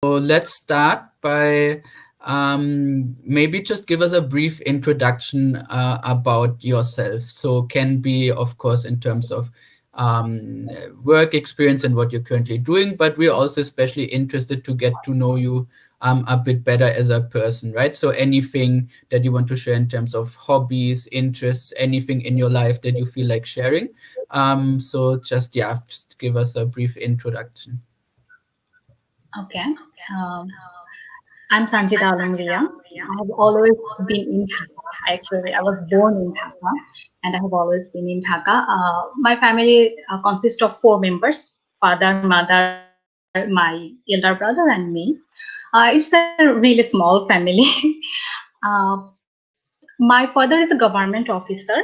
let's start by maybe just give us a brief introduction about yourself. So can be, of course, in terms of um, work experience and what you're currently doing, but we're also especially interested to get to know you a bit better as a person, right? So anything that you want to share in terms of hobbies, interests, anything in your life that you feel like sharing. So just, yeah, just give us a brief introduction. Okay. Um, I'm Sanjita Alamriya. I have always been in Dhaka. Actually, I was born in Dhaka and I have always been in Dhaka. My family consists of four members: father, mother, my elder brother, and me. It's a really small family. uh, my father is a government officer.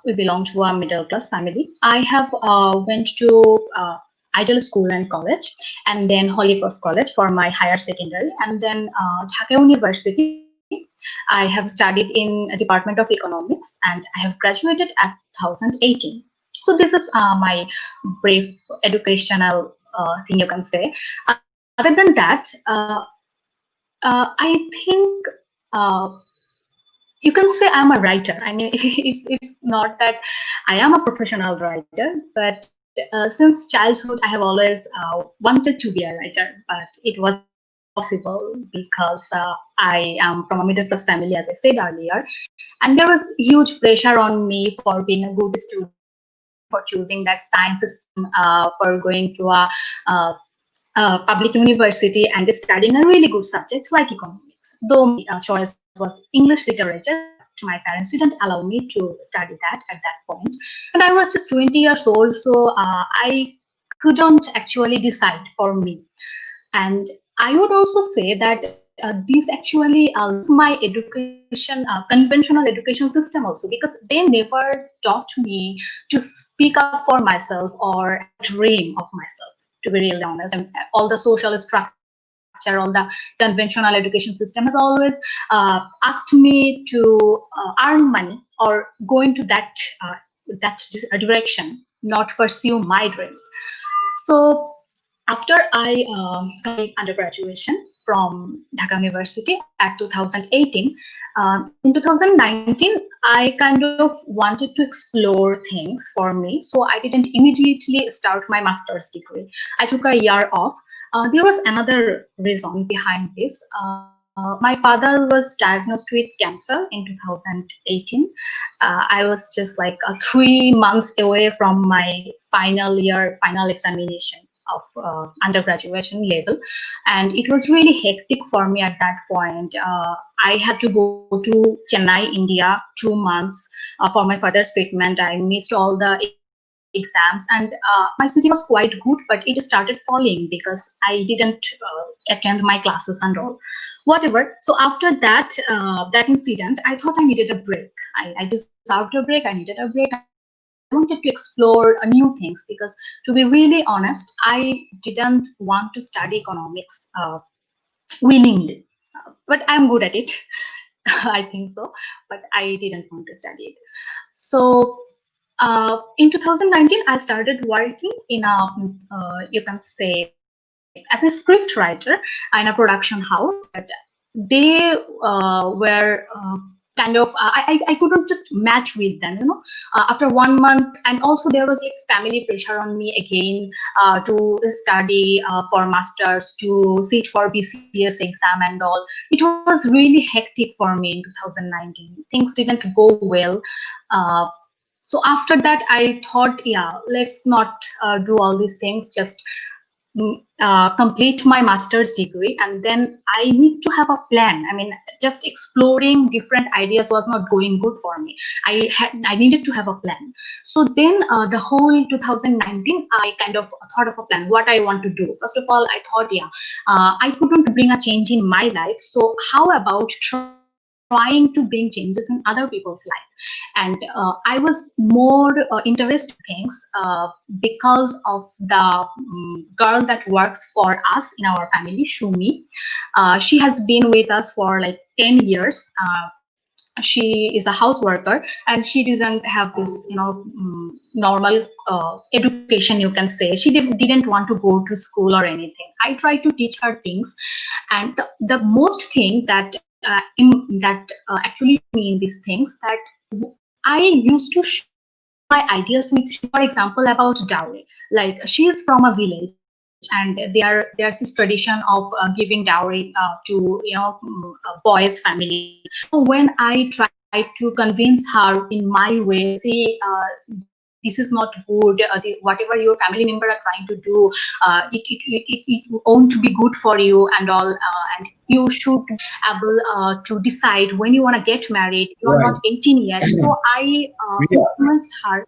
We belong to a middle class family. I have went to Ideal School and College, and then Holy Cross College for my higher secondary, and then Dhaka University. I have studied in Department of Economics, and I have graduated at 2018. So this is my brief educational thing, you can say. Other than that, I think. Uh, you can say I'm a writer. I mean, it's not that I am a professional writer, but since childhood, I have always wanted to be a writer, but it wasn't possible because I am from a middle class family, as I said earlier, and there was huge pressure on me for being a good student, for choosing that science system, for going to a uh, public university and studying a really good subject like economics. Though my choice was English literature, but my parents didn't allow me to study that at that point. And I was just 20 years old, so I couldn't actually decide for me. And I would also say that these actually lost my education, conventional education system also, because they never taught me to speak up for myself or have a dream of myself, to be really honest. And all the social structure, all the conventional education system has always asked me to earn money or go into direction, not pursue my dreams. So after I complete undergraduation from Dhaka University at 2018, in 2019, I kind of wanted to explore things for me. So I didn't immediately start my master's degree. I took a year off. There was another reason behind this. My father was diagnosed with cancer in 2018. I was just like 3 months away from my final year, final examination of undergraduation level, and it was really hectic for me at that point. I had to go to Chennai, India, 2 months for my father's treatment. I missed all the exams, and my CGPA was quite good, but it started falling because I didn't attend my classes and all. Whatever. So after that incident, I thought I needed a break. I deserved a break. I needed a break. I wanted to explore new things because, to be really honest, I didn't want to study economics willingly. But I'm good at it. I think so. But I didn't want to study it. So in 2019, I started working in a, you can say, as a script writer in a production house. But they were kind of I couldn't just match with them, after 1 month. And also there was like family pressure on me again to study for masters, to sit for BCS exam and all. It was really hectic for me in 2019. Things didn't go well. uh, so after that I thought, yeah, let's not do all these things, just complete my master's degree, and then I need to have a plan. I mean, just exploring different ideas was not going good for me. I needed to have a plan. So then the whole 2019, I kind of thought of a plan, what I want to do. First of all, I thought, yeah, I couldn't bring a change in my life, so how about trying to bring changes in other people's life. And I was more interested in things because of the girl that works for us in our family, Shumi. She has been with us for like 10 years. she is a house worker, and she doesn't have this, normal education, you can say. She didn't want to go to school or anything. I tried to teach her things, and the most thing that actually me in these things, that I used to share my ideas with, for example, about dowry. Like, she is from a village, and there's this tradition of giving dowry to, boys' families. So when I tried to convince her in my way, see, this is not good. Whatever your family member are trying to do, it won't be good for you and all. And you should able to decide when you want to get married. You are Right. not 18 yet. So I Yeah. influenced her.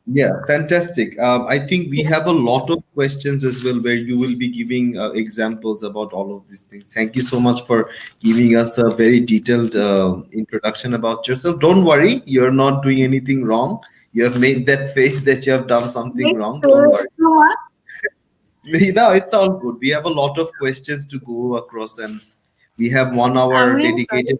Yeah, fantastic. I think we have a lot of questions as well where you will be giving examples about all of these things. Thank you so much for giving us a very detailed introduction about yourself. Don't worry, you're not doing anything wrong. You have made that face that you have done something Thank wrong. Don't you worry. so much. No, it's all good. We have a lot of questions to go across, and we have 1 hour I'm really sorry. dedicated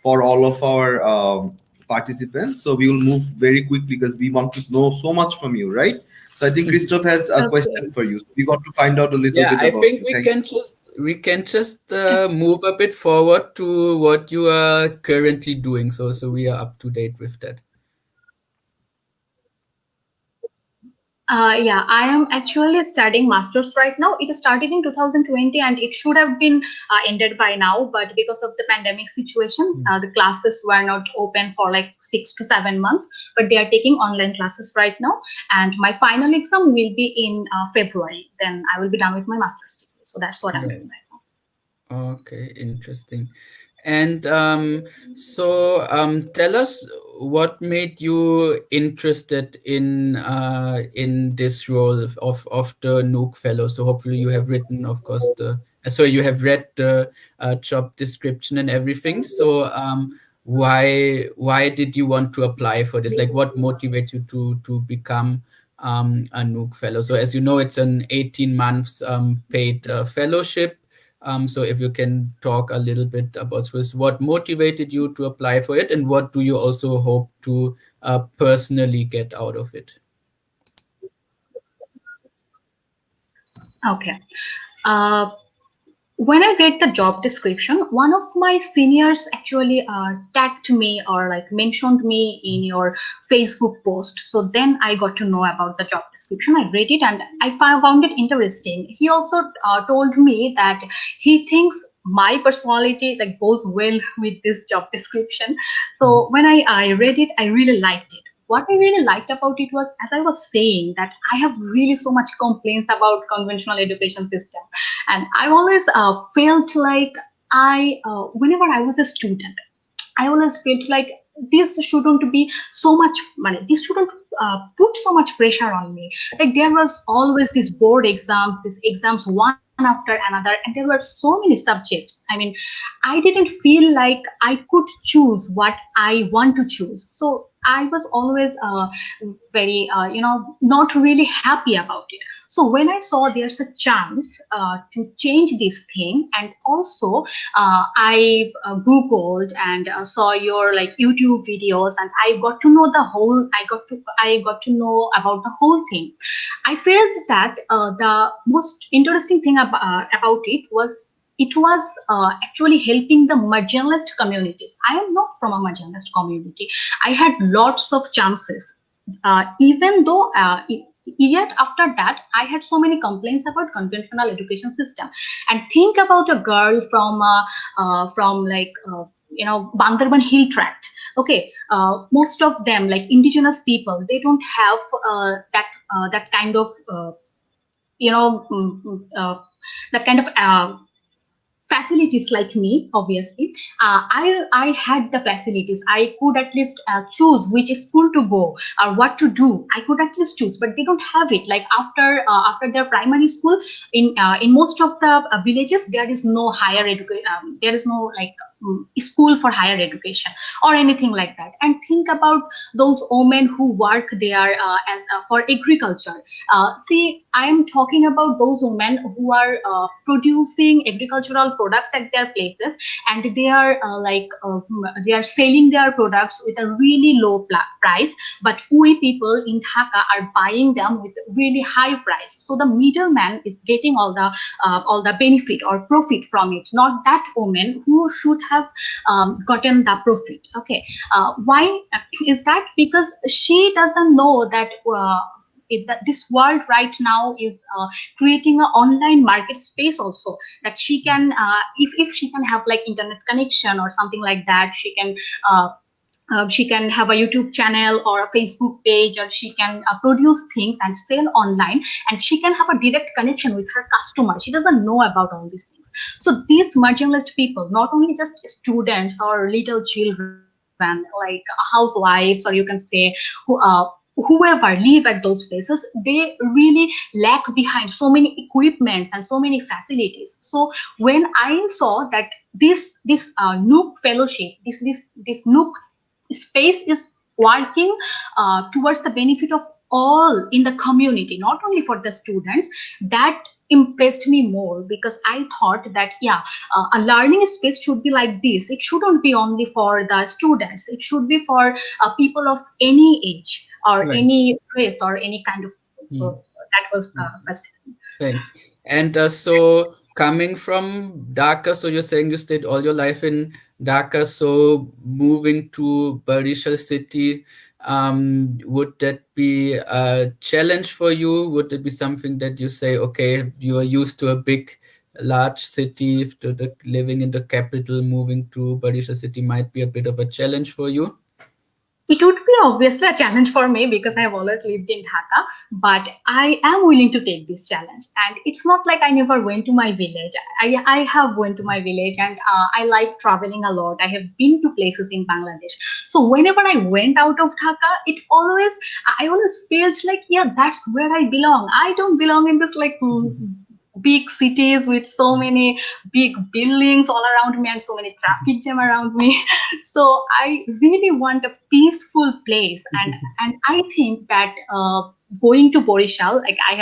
for all of our participants. So we will move very quickly because we want to know so much from you, right? So I think Christoph has a question Okay. for you. So we got to find out a little Yeah, bit I about think you. Thank you. we can just move a bit forward to what you are currently doing. So we are up to date with that. Yeah, I am actually studying masters right now. It started in 2020, and it should have been ended by now. But because of the pandemic situation, Mm. the classes were not open for like 6 to 7 months. But they are taking online classes right now. And my final exam will be in February. Then I will be done with my master's degree. So that's what I'm Right. doing right now. Okay, interesting. And tell us what made you interested in this role of the Nook Fellow. So hopefully you have written, of course, so you have read the job description and everything. So why did you want to apply for this? Like, what motivates you to become a Nook Fellow? So as you know, it's an 18 months paid fellowship. So if you can talk a little bit about Swiss, what motivated you to apply for it, and what do you also hope to personally get out of it? Okay. Uh, when I read the job description, one of my seniors actually tagged me or like mentioned me in your Facebook post. So then I got to know about the job description. I read it and I found it interesting. He also told me that he thinks my personality like goes well with this job description. So when I read it, I really liked it. What I really liked about it was, as I was saying, that I have really so much complaints about conventional education system, and I always felt like whenever I was a student, I always felt like this shouldn't be so much money. This shouldn't put so much pressure on me. Like, there was always these exams one after another, and there were so many subjects. I mean, I didn't feel like I could choose what I want to choose. So I was always very, not really happy about it. So when I saw there's a chance to change this thing, and also I googled and saw your like YouTube videos, and I got to know about the whole thing. I felt that the most interesting thing about it was actually helping the marginalized communities. I am not from a marginalized community. I had lots of chances, even though yet after that I had so many complaints about conventional education system. And think about a girl from like Bandarban Hill Tract. Okay, most of them, like indigenous people, they don't have that kind of you know mm, mm, uh, that kind of facilities like me. Obviously, I had the facilities. I could at least choose which school to go or what to do. I could at least choose, but they don't have it. Like, after their primary school, in most of the villages, there is no higher education. There is no like school for higher education or anything like that. And think about those women who work there as for agriculture. See, I am talking about those women who are producing agricultural products at their places, and they are they are selling their products with a really low price, but we people in Dhaka are buying them with really high price. So the middleman is getting all the benefit or profit from it, not that woman who should have gotten the profit. Okay, why is that? Because she doesn't know that. This world right now is creating an online market space also, that she can if she can have like internet connection or something like that, she can have a YouTube channel or a Facebook page, or she can produce things and sell online, and she can have a direct connection with her customer. She doesn't know about all these things. So these marginalized people, not only just students or little children, like housewives, or you can say who, whoever live at those places, they really lag behind so many equipments and so many facilities. So when I saw that this Nook fellowship, this Nook space is working towards the benefit of all in the community, not only for the students, that impressed me more, because I thought that yeah, a learning space should be like this. It shouldn't be only for the students, it should be for people of any age or Right. any race or any kind of people. So that was first. Thanks. And so coming from Dhaka, so you're saying you stayed all your life in Dhaka, so moving to Barishal city, would that be a challenge for you? Would it be something that you say, okay, you are used to a big, large city, to the living in the capital, moving to Barishal city might be a bit of a challenge for you? It would be obviously a challenge for me because I have always lived in Dhaka, but I am willing to take this challenge. And it's not like I never went to my village. I have went to my village, and I like traveling a lot. I have been to places in Bangladesh. So whenever I went out of Dhaka, I always felt like, yeah, that's where I belong. I don't belong in this like big cities with so many big buildings all around me and so many traffic jam around me. So I really want a peaceful place, and I think that going to Borishal, like I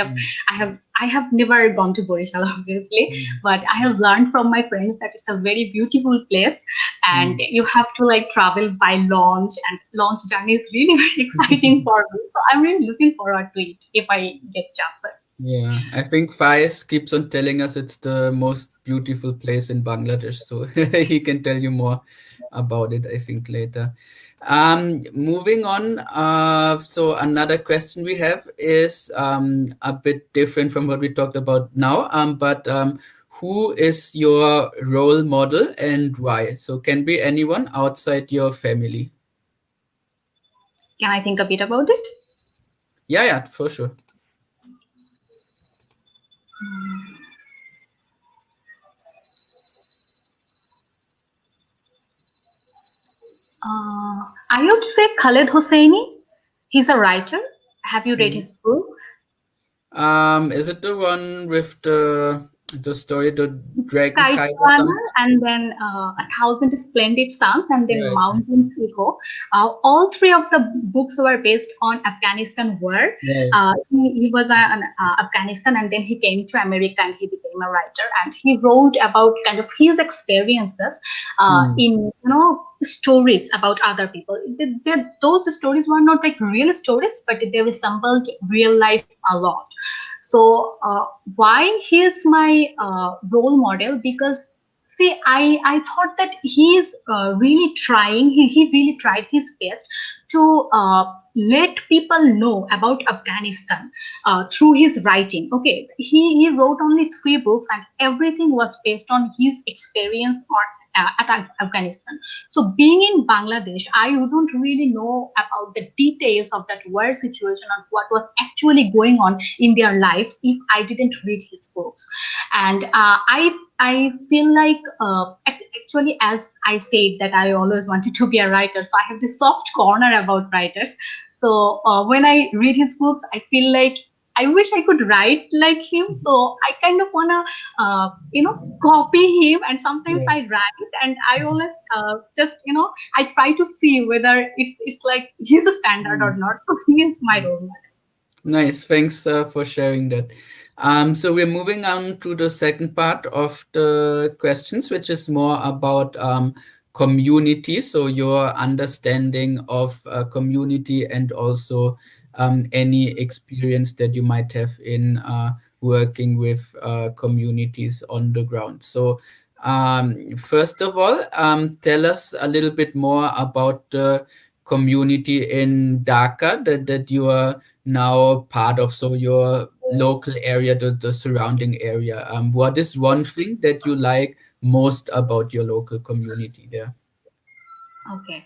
have never gone to Borishal obviously, but I have learned from my friends that it's a very beautiful place, and you have to like travel by launch, and launch journey is really very exciting for me. So I'm really looking forward to it if I get chance. Yeah, I think Faiz keeps on telling us it's the most beautiful place in Bangladesh, so he can tell you more about it, I think, later. Moving on, so another question we have is a bit different from what we talked about now, but who is your role model and why? So can be anyone outside your family. Can I think a bit about it? Yeah, for sure. I would say Khaled Hosseini. He's a writer. Have you read his books? Is it the one with the story, the dragon Kite kite or Runner, something? and then A Thousand Splendid Suns, and then Right. Mountains Echo. All three of the books were based on Afghanistan war. Right. He was an Afghanistan, and then he came to America, and he became a writer. And he wrote about kind of his experiences in stories about other people. Those stories were not like real stories, but they resembled real life a lot. So why he is my role model? Because see, I thought that he is really trying. He really tried his best to let people know about Afghanistan through his writing. Okay, he wrote only 3 books, and everything was based on his experience or at Afghanistan. So being in Bangladesh, I wouldn't really know about the details of that war situation and what was actually going on in their lives if I didn't read his books. And I feel like actually, as I said, that I always wanted to be a writer, so I have this soft corner about writers. So when I read his books, I feel like I wish I could write like him. So I kind of wanna, copy him. And sometimes Yeah. I write, and I always just, I try to see whether it's like he's a standard or Mm. not. So he is my role model. Nice. Thanks for sharing that. So we're moving on to the second part of the questions, which is more about community. So your understanding of community, and also any experience that you might have in working with communities on the ground. So first of all, tell us a little bit more about the community in Dhaka that you are now part of, so your local area, the surrounding area. What is one thing that you like most about your local community there? Okay.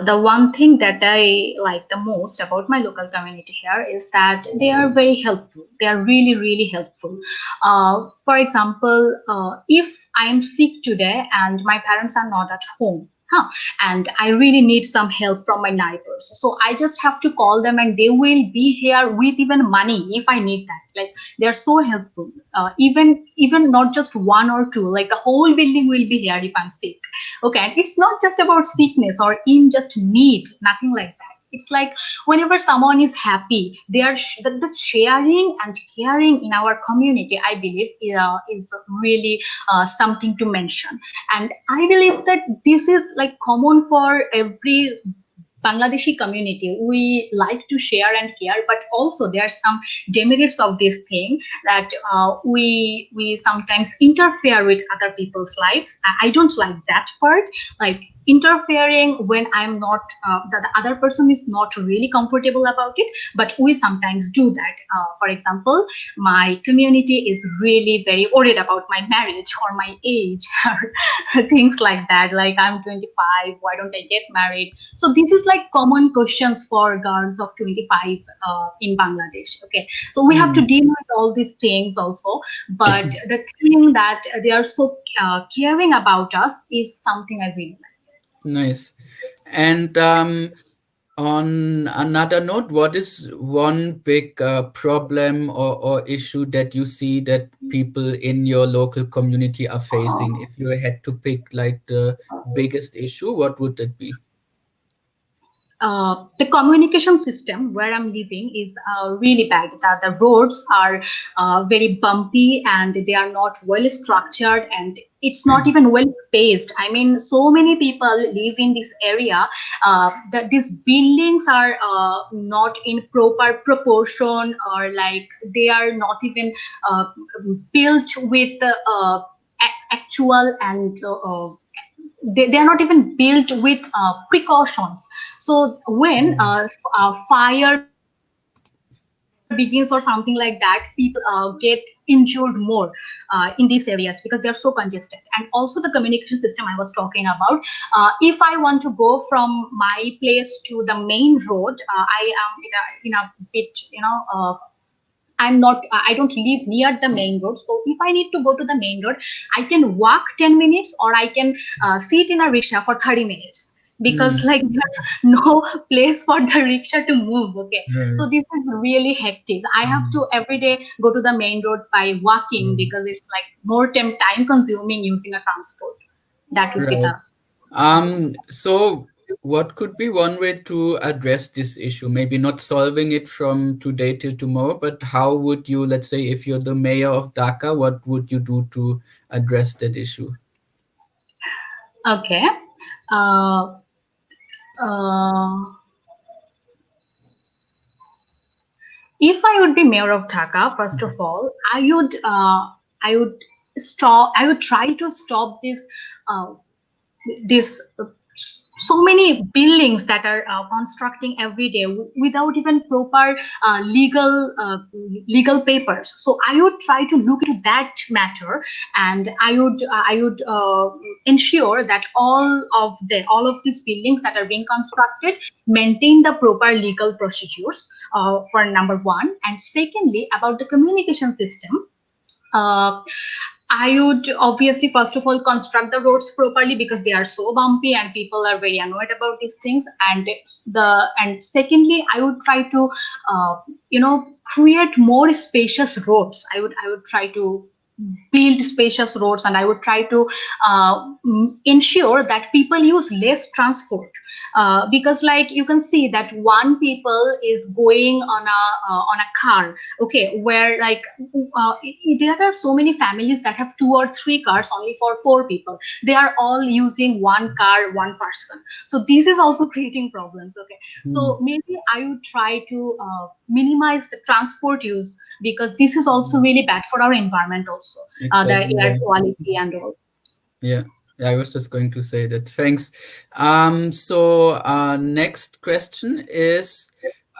The one thing that I like the most about my local community here is that they are very helpful. They are really, really helpful. For example, if I am sick today and my parents are not at home, and I really need some help from my neighbors, so I just have to call them, and they will be here with even money if I need that. Like, they are so helpful. Even not just one or two, like the whole building will be here if I'm sick. Okay, and it's not just about sickness or in just need, nothing like that. It's like whenever someone is happy, they are the sharing and caring in our community, I believe, is really something to mention. And I believe that this is like common for every Bangladeshi community. We like to share and care, but also there are some demerits of this thing, that we sometimes interfere with other people's lives. I don't like that part, like interfering when I'm not, the other person is not really comfortable about it. But we sometimes do that. For example, my community is really very worried about my marriage or my age or things like that. Like, I'm 25, why don't I get married? So this is like common questions for girls of 25 in Bangladesh. Okay, so we have to Mm. deal with all these things also. But the thing that they are so caring about us is something I really like. Nice. And on another note, what is one big problem or issue that you see that people in your local community are facing? If you had to pick like the biggest issue, what would it be? The communication system where I'm living is really bad. The roads are very bumpy, and they are not well structured, and it's not even well spaced. I mean, so many people live in this area that these buildings are not in proper proportion, or like they are not even uh, built with actual and they are not even built with precautions. So when Mm. fire begins or something like that, people get injured more in these areas because they are so congested. And also the communication system I was talking about. If I want to go from my place to the main road, I am in a bit, I'm not, I don't live near the main road. So if I need to go to the main road, I can walk 10 minutes, or I can sit in a rickshaw for 30 minutes, because Mm. like there's no place for the rickshaw to move. Okay. Right. So this is really hectic. I have Mm. to every day go to the main road by walking, Mm. because it's like more time consuming using a transport. That would be Right. the. So what could be one way to address this issue? Maybe not solving it from today till tomorrow, but how would you, let's say, if you're the mayor of Dhaka, what would you do to address that issue? Okay. Uh, uh, if I would be mayor of Dhaka, first of all, I would stop. I would try to stop uh, this so many buildings that are constructing every day without even proper legal papers. So I would try to look into that matter, and I would ensure that all of these buildings that are being constructed maintain the proper legal procedures, for number one. And secondly, about the communication system. Uh, I would obviously first of all construct the roads properly because they are so bumpy and people are very annoyed about these things. And secondly, I would try to create more spacious roads. I would try to build spacious roads, and I would try to ensure that people use less transport. Because like you can see that one people is going on a car, okay, where like there are so many families that have 2 or 3 cars only for 4 people. They are all using one car, one person. So this is also creating problems. Okay, so maybe I would try to minimize the transport use, because this is also really bad for our environment also, the Exactly. air quality and all. Yeah. I was just going to say that. Thanks. So next question is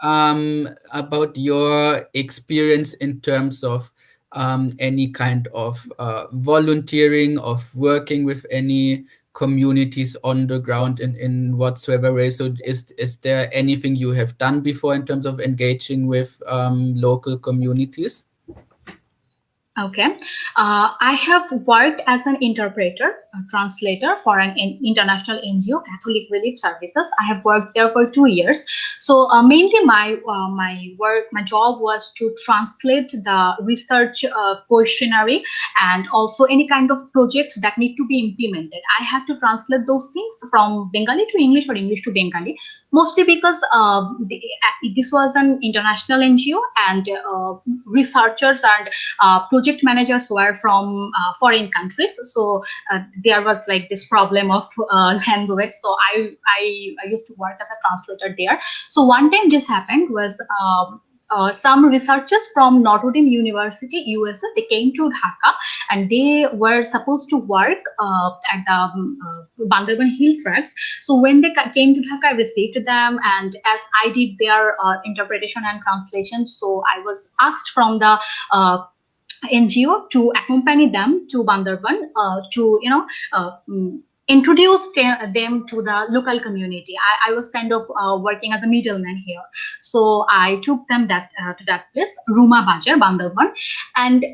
about your experience in terms of any kind of volunteering, of working with any communities on the ground in whatsoever way. So is there anything you have done before in terms of engaging with local communities? Okay. I have worked as an interpreter, a translator for an international NGO, Catholic Relief Services. I have worked there for 2 years. So mainly my job was to translate the research questionnaire and also any kind of projects that need to be implemented. I had to translate those things from Bengali to English or English to Bengali, mostly because this was an international NGO, and researchers and project managers were from foreign countries. So there was like this problem of language. So I used to work as a translator there. So one time this happened was some researchers from Notre Dame University, USA, they came to Dhaka, and they were supposed to work at the Bandarban Hill Tracks. So when they came to Dhaka, I received them, and as I did their interpretation and translation, so I was asked from the NGO to accompany them to Bandarban to introduce them to the local community. I was kind of working as a middleman here, so I took them to that place, Ruma Bajar, Bandarban, and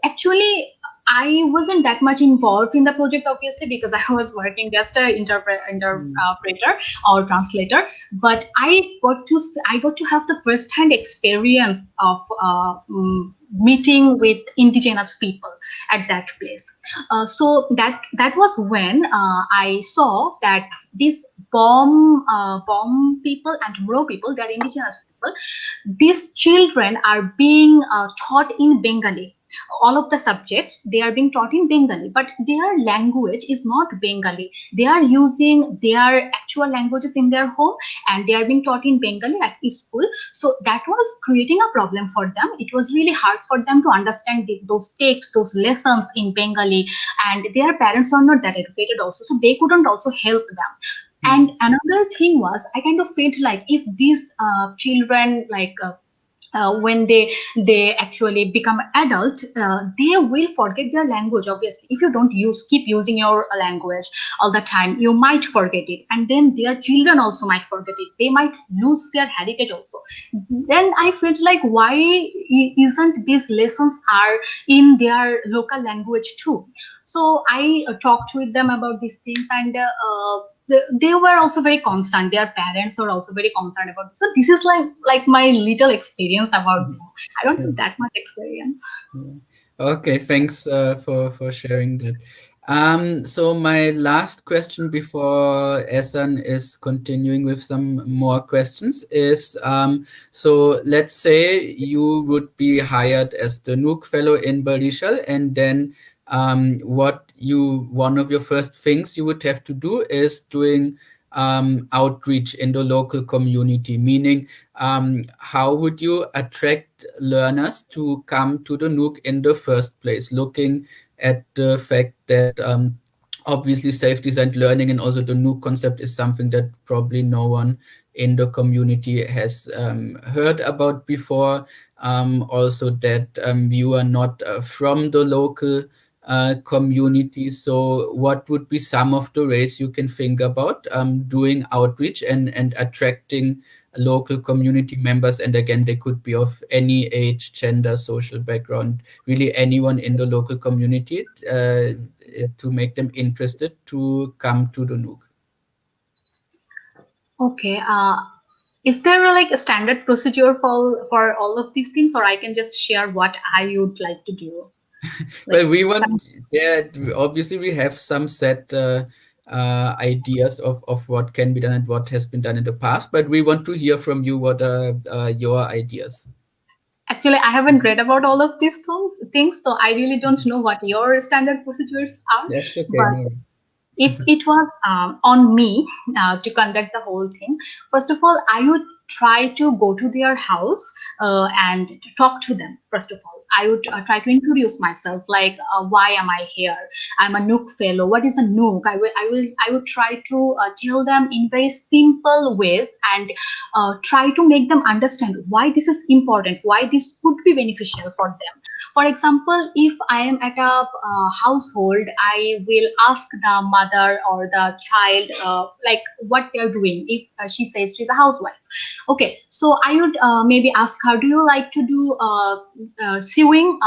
actually I wasn't that much involved in the project, obviously, because I was working just an interpreter or translator. But I got to have the first-hand experience of meeting with indigenous people at that place. So that was when I saw that these bomb people and Muro people, they are indigenous people. These children are being taught in Bengali. All of the subjects, they are being taught in Bengali, but their language is not Bengali. They are using their actual languages in their home, and they are being taught in Bengali at school. So that was creating a problem for them. It was really hard for them to understand those texts, those lessons in Bengali, and their parents are not that educated also, so they couldn't also help them. And another thing was, I kind of felt like if these children when they actually become adult, they will forget their language. Obviously, if you don't keep using your language all the time, you might forget it, and then their children also might forget it. They might lose their heritage also. Then I felt like, why isn't these lessons are in their local language too? So I talked with them about these things, and they were also very concerned. Their parents were also very concerned about this. So this is like my little experience about them. I don't have that much experience. Okay, thanks for sharing that. So my last question before Esan is continuing with some more questions is, so let's say you would be hired as the Nook Fellow in Barishal, and then one of your first things you would have to do is doing outreach in the local community, meaning how would you attract learners to come to the Nook in the first place, looking at the fact that obviously self-designed learning and also the Nook concept is something that probably no one in the community has heard about before. Also that you are not from the local community. So what would be some of the ways you can think about doing outreach and attracting local community members? And again, they could be of any age, gender, social background, really anyone in the local community, to make them interested to come to the Nook. Okay. Is there like a standard procedure for all of these things, or I can just share what I would like to do? Like, Well, we want, yeah, obviously we have some set ideas of what can be done and what has been done in the past, but we want to hear from you what are your ideas. actually, I haven't read about all of these things, so I really don't know what your standard procedures are. That's okay. But No. if it was on me to conduct the whole thing, first of all, I would try to go to their house and to talk to them. First of all, I would try to introduce myself, like why am I here? I'm a Nook fellow. What is a Nook? I would try to tell them in very simple ways and try to make them understand why this is important, why this could be beneficial for them. For example, if I am at a household, I will ask the mother or the child like what they're doing. If she says she's a housewife, okay, so I would maybe ask her, do you like to do sewing?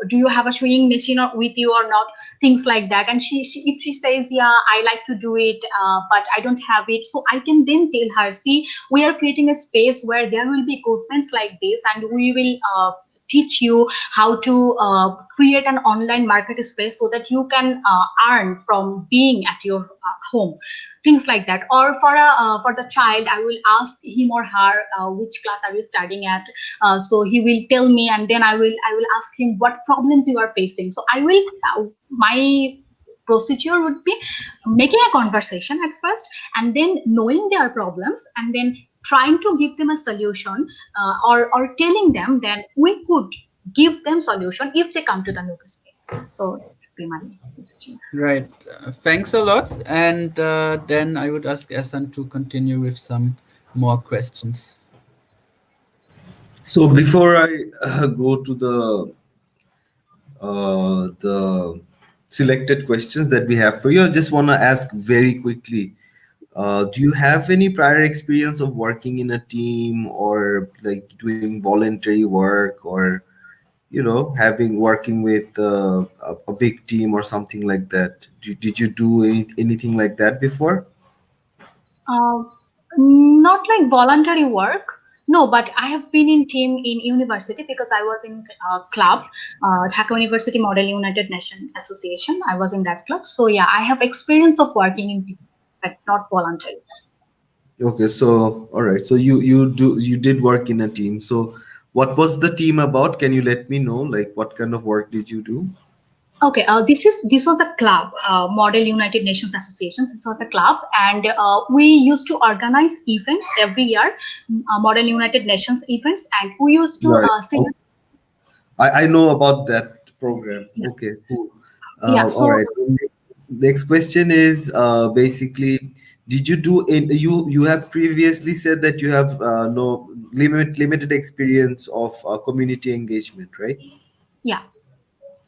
Do you have a sewing machine with you or not? Things like that. And she if she says, yeah, I like to do it, but I don't have it, so I can then tell her, see, we are creating a space where there will be equipments like this, and we will teach you how to create an online market space so that you can earn from being at your home, things like that. Or for the child, I will ask him or her which class are you studying at, so he will tell me, and then I will ask him what problems you are facing. So I will my procedure would be making a conversation at first, and then knowing their problems, and then trying to give them a solution, or telling them that we could give them solution if they come to the Nook space. So that would be my decision. Right. Thanks a lot. And then I would ask Esan to continue with some more questions. So before I go to the selected questions that we have for you, I just want to ask very quickly. Do you have any prior experience of working in a team or like doing voluntary work or having working with a big team or something like that? Did you do anything like that before? Uh, Not like voluntary work. No, but I have been in team in university because I was in club, Dhaka University Model United Nations Association. I was in that club. So yeah, I have experience of working in team, but not voluntary. Okay, so all right, so you did work in a team. So what was the team about? Can you let me know, like what kind of work did you do? Okay, this was a club, Model United Nations Association. This was a club, and we used to organize events every year, Model United Nations events, and we used to Right. sing. I know about that program. Yeah, Okay, cool. yeah. All So right. Next question is basically, did you do in you have previously said that you have no limited experience of community engagement, right? yeah,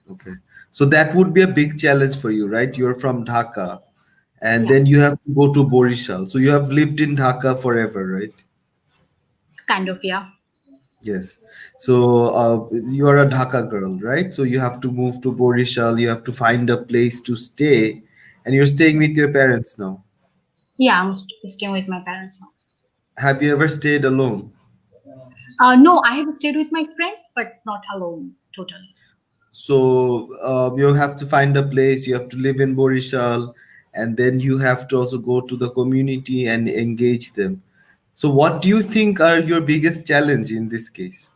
Okay. So that would be a big challenge for you, right? You're from Dhaka and yeah, then you have to go to Borishal. So you have lived in Dhaka forever, right? kind of, yeah. Yes. So you are a Dhaka girl, right? So you have to move to Borishal, you have to find a place to stay, and you're staying with your parents now. Yeah, I'm staying with my parents now. Have you ever stayed alone? No, I have stayed with my friends, but not alone totally. So you have to find a place, you have to live in Borishal, and then you have to also go to the community and engage them. So what do you think are your biggest challenge in this case?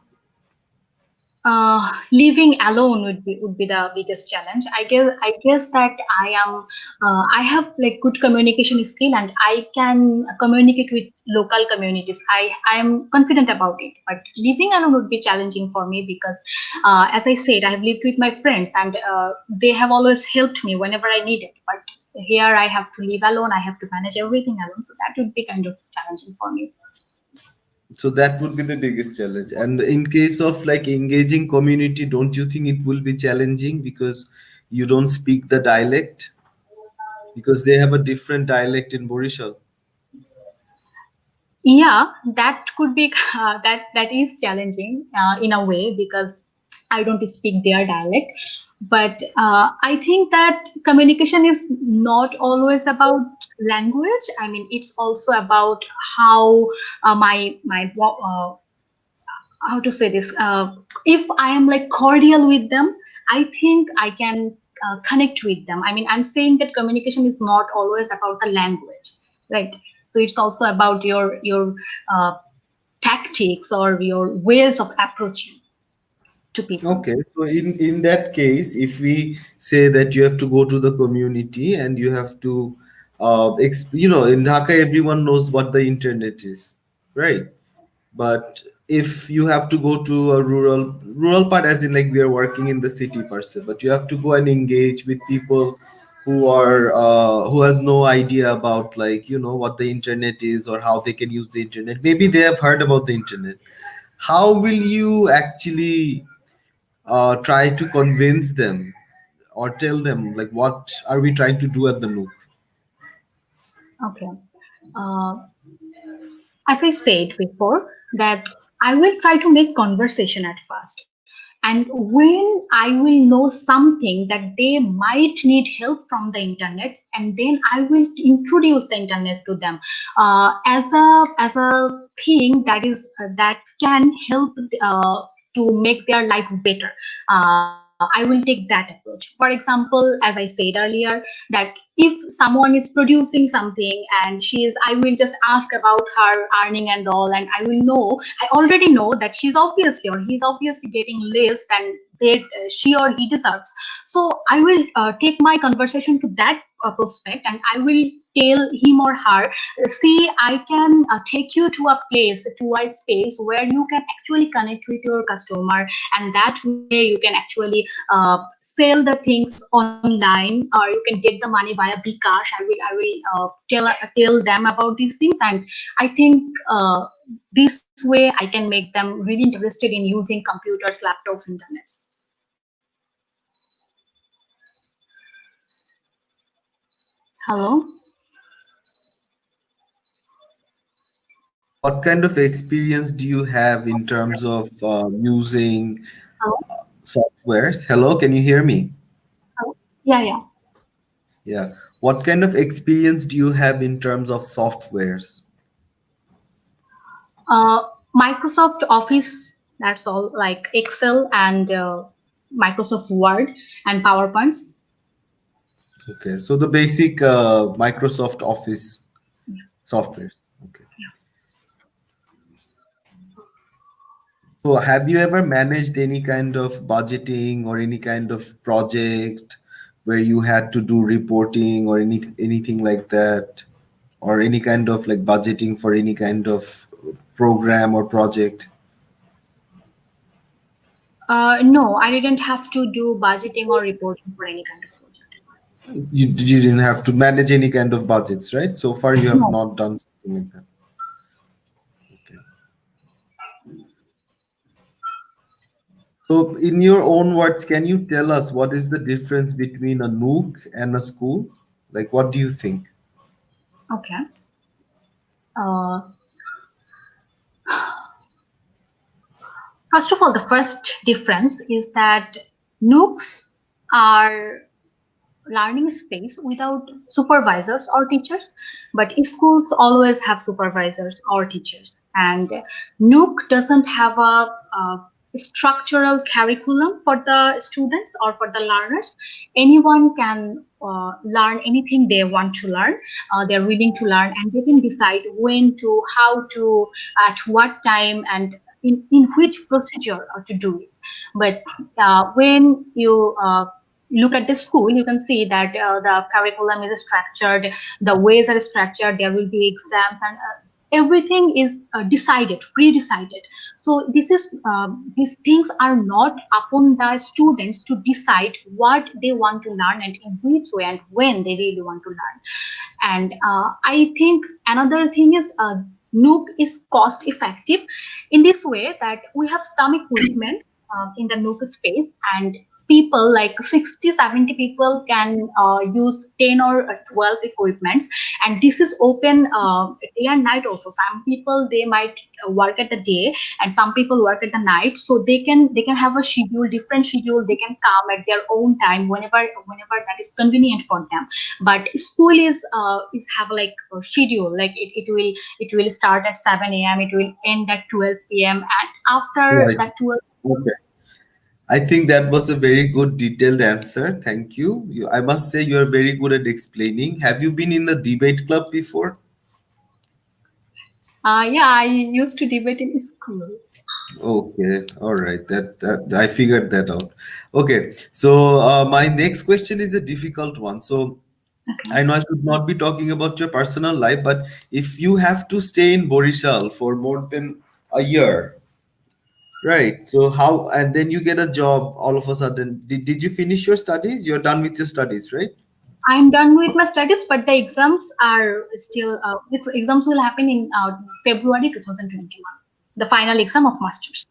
Living alone would be the biggest challenge. I guess that I have like good communication skill, and I can communicate with local communities. I am confident about it, but living alone would be challenging for me because, as I said, I have lived with my friends, and they have always helped me whenever I need it. But here I have to live alone. I have to manage everything alone, so that would be kind of challenging for me. So that would be the biggest challenge. And in case of like engaging community, don't you think it will be challenging because you don't speak the dialect because they have a different dialect in Borishal. Yeah, that could be that is challenging in a way because I don't speak their dialect. But I think that communication is not always about language. I mean, it's also about how how to say this. If I am like cordial with them, I think I can connect with them. I mean, I'm saying that communication is not always about the language, right? So it's also about your uh, tactics or your ways of approaching to people. Okay, so in that case, if we say that you have to go to the community and you have to, in Dhaka, everyone knows what the internet is, right? But if you have to go to a rural part, as in like we are working in the city per se, but you have to go and engage with people who has no idea about, like, what the internet is or how they can use the internet. Maybe they have heard about the internet. How will you actually try to convince them or tell them, like, what are we trying to do at the Nook? Okay. Uh, as I said before, that I will try to make conversation at first. And when I will know something that they might need help from the internet, and then I will introduce the internet to them as a thing that is that can help to make their life better. I will take that approach. For example, as I said earlier, that if someone is producing something and I will just ask about her earning and all, and I already know that she's obviously or he's obviously getting less than she or he deserves. So I will take my conversation to that prospect, and I will tell him or her, see, I can take you to a place, to a space where you can actually connect with your customer, and that way you can actually sell the things online, or you can get the money via Bcash. I will tell them about these things, and I think this way I can make them really interested in using computers, laptops, internets. Hello. What kind of experience do you have in terms of using Hello. softwares? Hello, can you hear me? Hello. Yeah, yeah. Yeah. What kind of experience do you have in terms of softwares? Uh, Microsoft Office, that's all, like Excel and Microsoft Word and PowerPoints. Okay, so the basic Microsoft Office softwares. Okay. So have you ever managed any kind of budgeting or any kind of project where you had to do reporting or anything like that, or any kind of like budgeting for any kind of program or project? No, I didn't have to do budgeting or reporting for any kind of project. You didn't have to manage any kind of budgets, right? So far, you have No. not done something like that. Okay. So, in your own words, can you tell us what is the difference between a Nook and a school? Like, what do you think? Okay. Uh, First of all, the first difference is that Nooks are learning space without supervisors or teachers, but schools always have supervisors or teachers. And Nook doesn't have a structural curriculum for the students or for the learners. Anyone can learn anything they want to learn. They're willing to learn, and they can decide when to, how to, at what time, and in which procedure to do it. But when you look at the school, you can see that the curriculum is structured, the ways are structured, there will be exams, and everything is decided, pre-decided. So these things are not upon the students to decide what they want to learn and in which way and when they really want to learn. And I think another thing is Nook is cost effective in this way that we have some equipment in the Nook space, and people like 60-70 people can use 10 or 12 equipments, and this is open day and night also. Some people, they might work at the day and some people work at the night, so they can have a schedule, different schedule. They can come at their own time whenever that is convenient for them. But school is have like a schedule, like it will start at 7 a.m., it will end at 12 p.m., and after Right. that 12. Okay. I think that was a very good detailed answer. Thank you. I must say you are very good at explaining. Have you been in the debate club before? Yeah, I used to debate in school. Okay, all right. That I figured that out. Okay, so my next question is a difficult one. So Okay. I know I should not be talking about your personal life, but if you have to stay in Borishal for more than a year, right? So how, and then you get a job all of a sudden. Did you finish your studies? You're done with your studies, right? I'm done with my studies, but the exams are still. Exams will happen in February 2021. The final exam of masters.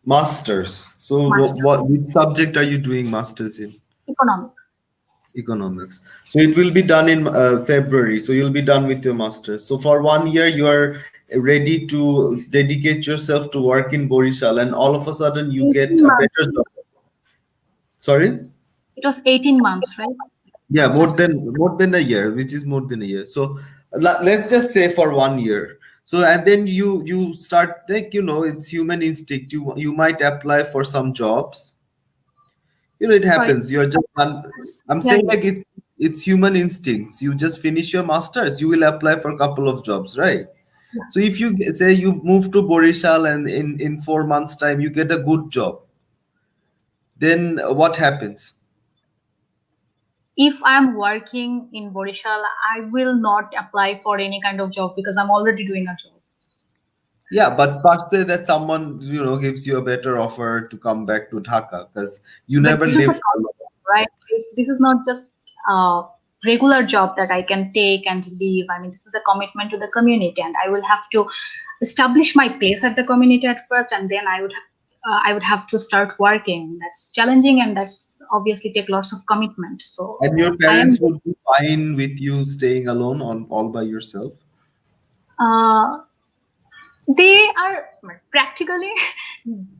Masters. So Master which subject are you doing masters in? economics. Economics. So it will be done in February. So you'll be done with your master's. So for 1 year, you are ready to dedicate yourself to work in Borishal, and all of a sudden you get 18 a months. better job. Sorry? It was 18 months, right? Yeah, more than a year, which is more than a year. So let's just say for 1 year. So and then you start, like, it's human instinct. You might apply for some jobs. It Sorry. happens. You're just I'm Yeah, saying, yeah. like, it's human instincts. You just finish your masters, you will apply for a couple of jobs, right? Yeah. So if you say you move to Borishal and in 4 months time you get a good job, then what happens? If I'm working in Borishal, I will not apply for any kind of job because I'm already doing a job. Yeah, but say that someone gives you a better offer to come back to Dhaka, because you But never this is a live. commitment, right? This is not just a regular job that I can take and leave. I mean, this is a commitment to the community, and I will have to establish my place at the community at first, and then I would have to start working. That's challenging, and that's obviously take lots of commitment. So And your I am. parents would be fine with you staying alone on all by yourself? Uh, they are practically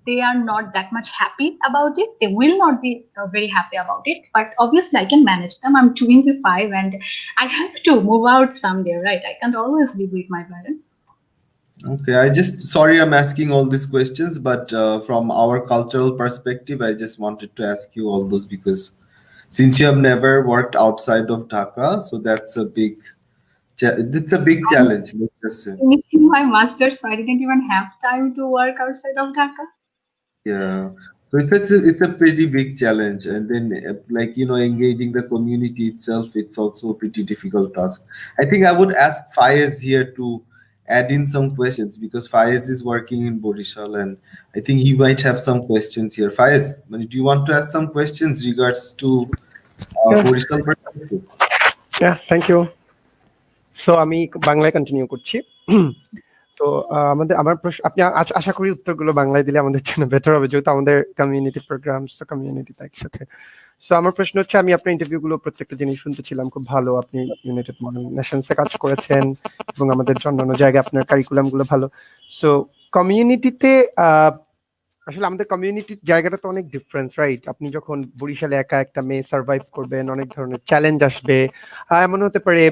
they are not that much happy about it. They will not be very happy about it, but obviously I can manage them. I'm 25 and I have to move out someday, right? I can't always live with my parents. Okay, sorry I'm asking all these questions, but from our cultural perspective, I just wanted to ask you all those, because since you have never worked outside of Dhaka, so it's a big I'm challenge, let's just say. finishing my master's, so I didn't even have time to work outside of Dhaka. Yeah. So it's a pretty big challenge, and then like engaging the community itself, it's also a pretty difficult task. I think I would ask Faiz here to add in some questions, because Faiz is working in Borishal, and I think he might have some questions here. Faiz, do you want to ask some questions regards to Yeah, Borishal perspective? yeah, thank you. So আমি বাংলায় continue করছি। তো আমার প্রশ্ন, আপনি আশা করি উত্তরগুলো বাংলায় দিলে আমাদের জন্য বেটার হবে, যেহেতু আমাদের কমিউনিটি প্রোগ্রামস, কমিউনিটিতে একসাথে। সো আমার প্রশ্ন হচ্ছে, আমি আপনার ইন্টারভিউগুলো প্রত্যেকটা জিনিস শুনতেছিলাম, খুব ভালো। আপনি ইউনাইটেড নেশনসে কাজ করেছেন এবং আমাদের অন্যান্য জায়গায় আপনার কারিকুলামগুলো ভালো। সো কমিউনিটিতে আসলে আমাদের কমিউনিটির জায়গাটা তো অনেক ডিফারেন্স, রাইট? আপনি যখন বরিশালে একা একটা মেয়ে সার্ভাইভ করবেন, অনেক ধরনের চ্যালেঞ্জ আসবে। এমন হতে পারে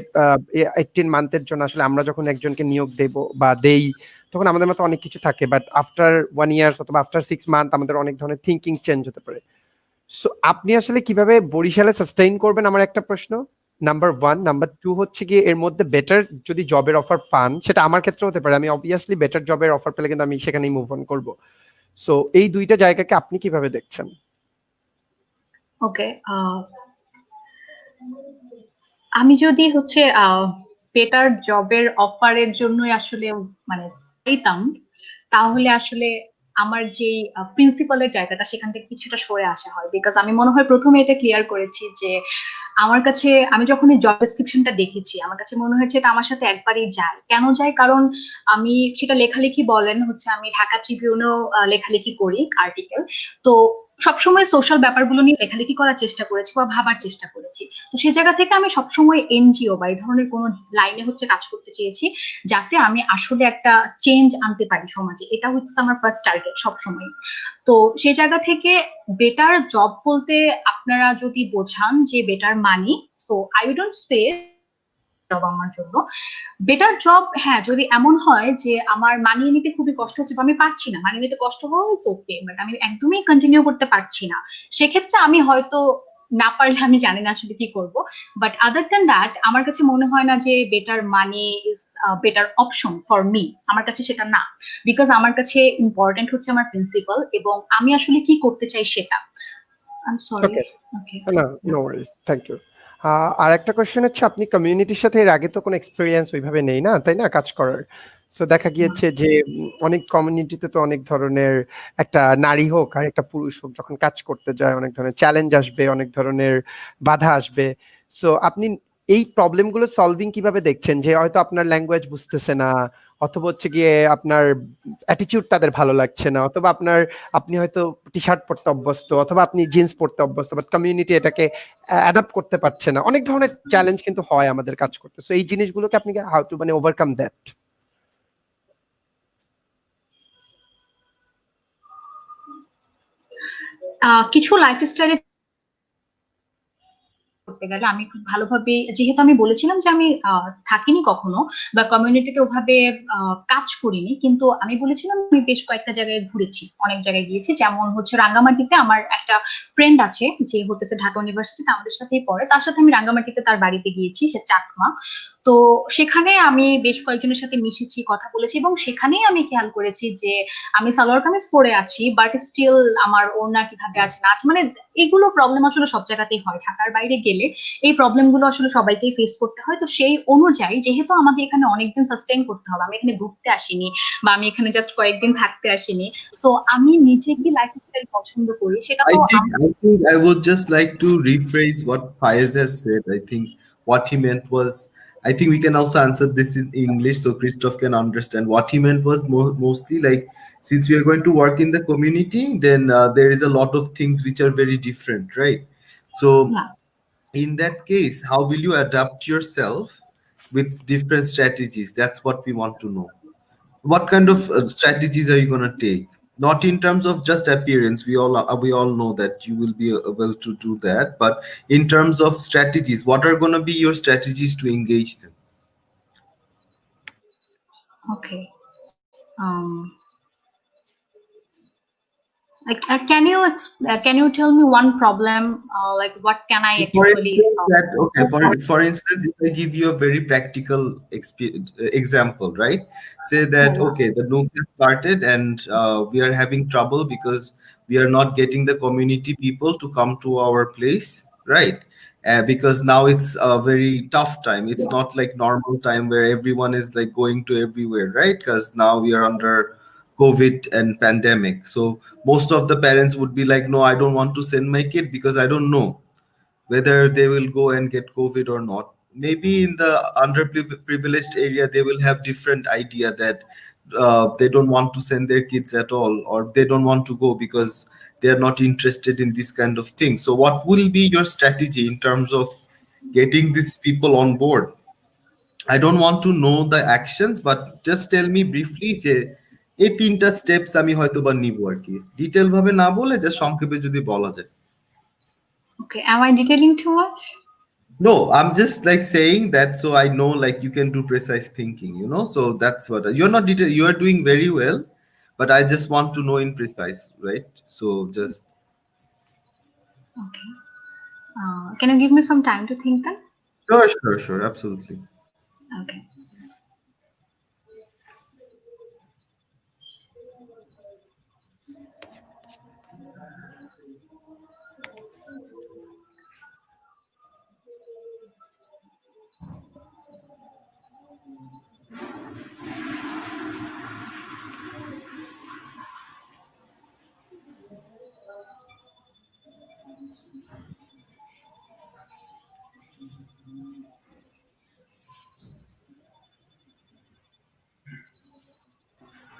18 মান্থের জন্য আসলে আমরা যখন একজনকে নিয়োগ দেব বা দেই, তখন আমাদের মতো অনেক কিছু থাকে, বাট আফটার 1 ইয়ার অথবা আফটার 6 মান্থ আমাদের অনেক ধরনের থিঙ্কিং চেঞ্জ হতে পারে। সো আপনি আসলে কিভাবে বরিশালে সাস্টেইন করবেন, আমার একটা প্রশ্ন, নাম্বার 1। নাম্বার 2 হচ্ছে কি, এর মধ্যে বেটার যদি জবের অফার পান, সেটা আমার ক্ষেত্রে হতে পারে, আমি অবভিয়াসলি বেটার জবের অফার পেলে কিন্তু আমি সেখানেই মুভ অন করবো। সো এই দুইটা জায়গাকে আপনি কিভাবে দেখছেন? ওকে, আমি যদি হচ্ছে বেটার জবের অফারের জন্যই আসলে মানে চাইতাম, তাহলে আসলে আমার যে প্রিন্সিপালের জায়গাটা সেখান থেকে কিছুটা সরে আসা হয়। বিকজ আমি মনে হয় প্রথমে এটা ক্লিয়ার করেছি যে আমার কাছে, আমি যখন এই জব ডেসক্রিপশনটা দেখেছি, আমার কাছে মনে হয়েছে এটা আমার সাথে একবারই যায়। কেন যায়? কারণ আমি সেটা লেখালেখি বলেন হচ্ছে, আমি ঢাকা ট্রিবিউনেও লেখালেখি করি আর্টিকেল। তো সবসময় সোশ্যাল ব্যাপারগুলো নিয়ে লেখালেখি করার চেষ্টা করেছি বা ভাবার চেষ্টা করেছি। তো সেই জায়গা থেকে আমি সবসময় এনজিও বা এই ধরনের কোনো লাইনে হচ্ছে কাজ করতে চেয়েছি, যাতে আমি আসলে একটা চেঞ্জ আনতে পারি সমাজে। এটা হচ্ছে আমার ফার্স্ট টার্গেট সবসময়। তো সেই জায়গা থেকে বেটার জব বলতে আপনারা যদি বোঝান যে better money, so I don't say job আমার জন্য বেটার জব। হ্যাঁ, যদি এমন হয় যে আমার মানিয়ে নিতে খুবই কষ্ট হচ্ছে বা আমি পারছি না, মানিয়ে নিতে কষ্ট হওয়া ইটস ওকে, বাট আমি একদমই কন্টিনিউ করতে পারছি না, সেক্ষেত্রে আমি হয়তো না পারলে আমি জানি না আসলে কি করব। বাট আদার দ্যান দ্যাট আমার কাছে মনে হয় না যে better money is better option for me. আমার কাছে সেটা না, বিকজ আমার কাছে ইম্পর্টেন্ট হচ্ছে আমার প্রিন্সিপাল এবং আমি আসলে কি করতে চাই সেটা। I am sorry. Okay, okay. না, নো ওয়ারিজ, থ্যাংক ইউ। আর একটা কোশ্চেন হচ্ছে, আপনি কমিউনিটির সাথে এর আগে তো কোনো এক্সপিরিয়েন্স ওইভাবে নেই না, তাই না, কাজ করার? সো দেখা গিয়েছে যে অনেক কমিউনিটিতে তো অনেক ধরনের, একটা নারী হোক আর একটা পুরুষ হোক যখন কাজ করতে যায় অনেক ধরনের চ্যালেঞ্জ আসবে, অনেক ধরনের বাধা আসবে। সো আপনি এই প্রবলেমগুলো সলভিং কিভাবে দেখছেন? যে হয়তো আপনার ল্যাঙ্গুয়েজ বুঝতেছে না, অথবা হচ্ছে গিয়ে আপনার অ্যাটিটিউড তাদের ভালো লাগছে না, অথবা আপনি হয়তো টি শার্ট পরতে অভ্যস্ত, অথবা আপনি জিন্স পরতে অভ্যস্ত, বাট কমিউনিটি এটাকে অ্যাডাপ্ট করতে পারছে না। অনেক ধরনের চ্যালেঞ্জ কিন্তু হয় আমাদের কাজ করতে। সো এই জিনিসগুলোকে আপনি হাউ টু মানে ওভারকাম দ্যাট? কিছু লাইফস্টাইলে করতে গেলে আমি খুব ভালোভাবে, যেহেতু আমি বলেছিলাম যে আমি থাকিনি কখনো বা কমিউনিটিতে ওভাবে কাজ করিনি, কিন্তু আমি বলেছিলাম আমি বেশ কয়েকটা জায়গায় ঘুরেছি, অনেক জায়গায় গিয়েছি। যেমন হচ্ছে রাঙ্গামাটিতে আমার একটা ফ্রেন্ড আছে যে হতেছে ঢাকা ইউনিভার্সিটিতে আমাদের সাথেই পড়ে, তার সাথে আমি রাঙ্গামাটিতে তার বাড়িতে গিয়েছি, সে চাকমা। তো সেখানে আমি বেশ কয়েকজনের সাথে মিশেছি, কথা বলেছি, এবং সেখানেই আমি খেয়াল করেছি যে আমি সালোয়ার কামিজ পরে আছি বাট স্টিল আমার ওড়না কিভাবে আছে না আছে, মানে এগুলো প্রবলেম আসলে সব জায়গাতেই হয়। ঢাকার বাইরে গেলে এই প্রবলেম গুলো আসলে সবাইকেই ফেস করতে হয়। তো সেই অনুযায়ী যেহেতু আমাদের এখানে অনেকদিন সাস্টেইন করতে হবে, আমি এখানে ঘুরতে আসিনি বা আমি এখানে জাস্ট কয়েকদিন থাকতে আসিনি, সো আমি নিজে কি লাইফস্টাইল পছন্দ করি সেটা তো I think I would just like to rephrase what Faiz has said. I think what he meant was, I think we can also answer this in English so Christoph can understand. What he meant was mostly like, since we are going to work in the community, then there is a lot of things which are very different, right? So yeah. in that case, how will you adapt yourself with different strategies? That's what we want to know. What kind of strategies are you going to take? Not in terms of just appearance, we all know that you will be able to do that, but in terms of strategies, what are going to be your strategies to engage them? Okay. um like can you tell me one problem, like what can I For actually instance, that okay. For instance, if I give you a very practical example, right? Say yeah, that yeah. okay, the Nokia started, and we are having trouble because we are not getting the community people to come to our place, right? Because now it's a very tough time. It's not like normal time where everyone is like going to everywhere, right? Because now we are under COVID and pandemic. So most of the parents would be like, no, I don't want to send my kid because I don't know whether they will go and get COVID or not. Maybe in the underprivileged area, they will have different idea that they don't want to send their kids at all, or they don't want to go because they are not interested in this kind of thing. So, what will be your strategy in terms of getting these people on board? I don't want to know the actions, but just tell me briefly যে এই তিনটা steps আমি হয়তো বা নিব আর কি, detail ভাবে না বলে জাস্ট সংক্ষেপে যদি বলা যায়। Okay, am I detailing too much? No, I'm just like saying that so I know like you can do precise thinking, you know. So that's what you're not detail. You are doing very well, but I just want to know in precise, right? So just Okay. Can you give me some time to think then? sure, absolutely. Okay.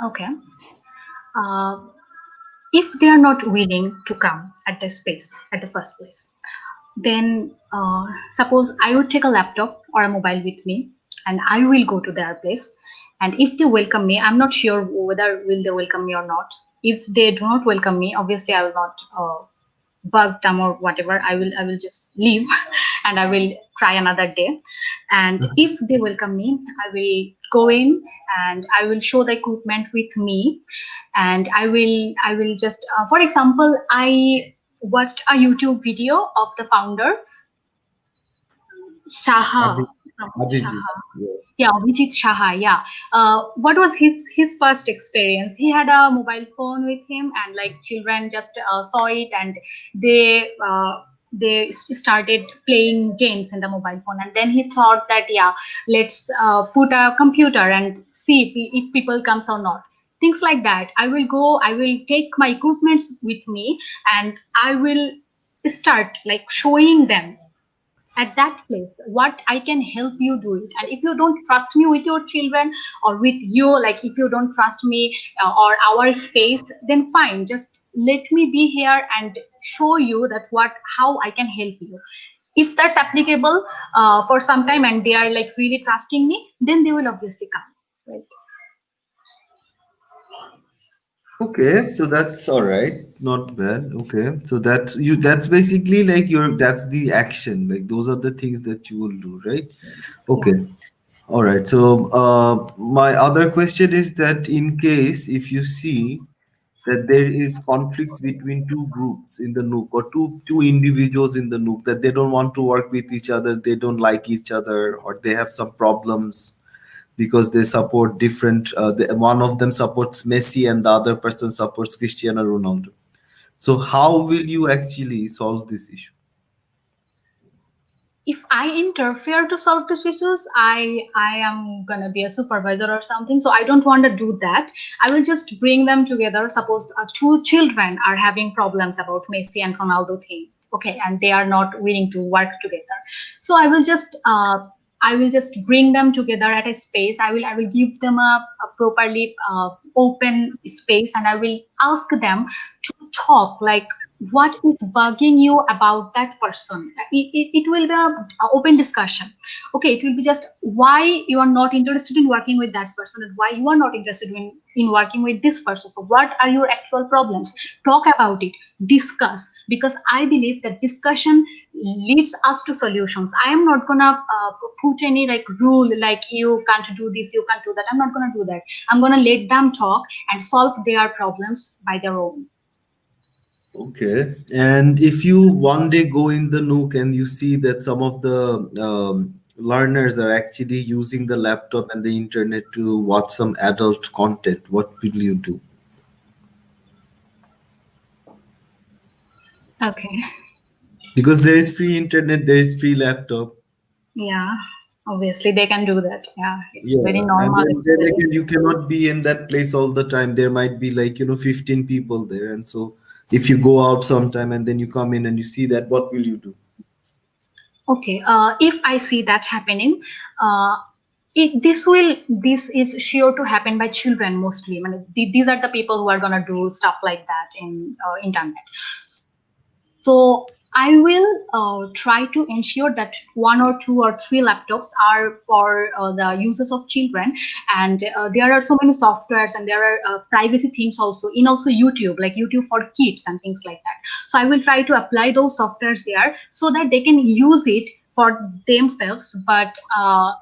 Okay. Uh, if they are not willing to come at the space at the first place, then suppose I would take a laptop or a mobile with me and I will go to their place. And if they welcome me, I'm not sure whether will they welcome me or not. If they do not welcome me, obviously I will not bug them or whatever. I will just leave and I will try another day. And if they welcome me, I will go in and I will show the equipment with me, and I will just for example, I watched a YouTube video of the founder Shaha. Abhijit. Shaha. Yeah. Yeah, Vijit Shaha. Yeah. What was his first experience? He had a mobile phone with him, and like children just saw it, and they started playing games in the mobile phone, and then he thought that yeah, let's put a computer and see if people comes or not. Things like that. I will go. I will take my equipment with me, and I will start like showing them at that place what I can help you do it. And if you don't trust me with your children or with you, like if you don't trust me or our space, then fine, just let me be here and show you that what how I can help you. If that's applicable for some time and they are like really trusting me, then they will obviously come, right? Okay, so that's all right. Not bad. Okay. So that's you that's basically like your that's the action. Like those are the things that you will do, right? Yeah. Okay. All right. So my other question is that in case if you see that there is conflicts between two groups in the Nook or two individuals in the Nook that they don't want to work with each other, they don't like each other, or they have some problems because they support different. One of them supports Messi and the other person supports Cristiano Ronaldo. So how will you actually solve this issue? If I interfere to solve these issues, I am gonna be a supervisor or something. So I don't want to do that. I will just bring them together. Suppose two children are having problems about Messi and Ronaldo thing, okay, and they are not willing to work together. So I will just bring them together at a space. I will give them a properly open space, and I will ask them to talk like what is bugging you about that person. It will be a open discussion. Okay, it will be just why you are not interested in working with that person and why you are not interested in working with this person. So what are your actual problems? Talk about it, discuss, because I believe that discussion leads us to solutions. I am not gonna put any like rule like you can't do this, you can't do that. I'm not gonna do that. I'm gonna let them talk and solve their problems by their own. Okay. And if you one day go in the Nook and you see that some of the learners are actually using the laptop and the internet to watch some adult content, what will you do? Okay. Because there is free internet, there is free laptop. Yeah, obviously they can do that. Yeah, it's very Yeah. And normal. then again, you cannot be in that place all the time. There might be like, 15 people there. And so if you go out sometime and then you come in and you see that, what will you do? Okay, if I see that happening, uh, this is sure to happen by children mostly. I mean, these are the people who are gonna do stuff like that in internet. So I will try to ensure that one or two or three laptops are for the users of children, and there are so many softwares and there are privacy things also in also YouTube, like YouTube for kids and things like that. So I will try to apply those softwares there so that they can use it for themselves, but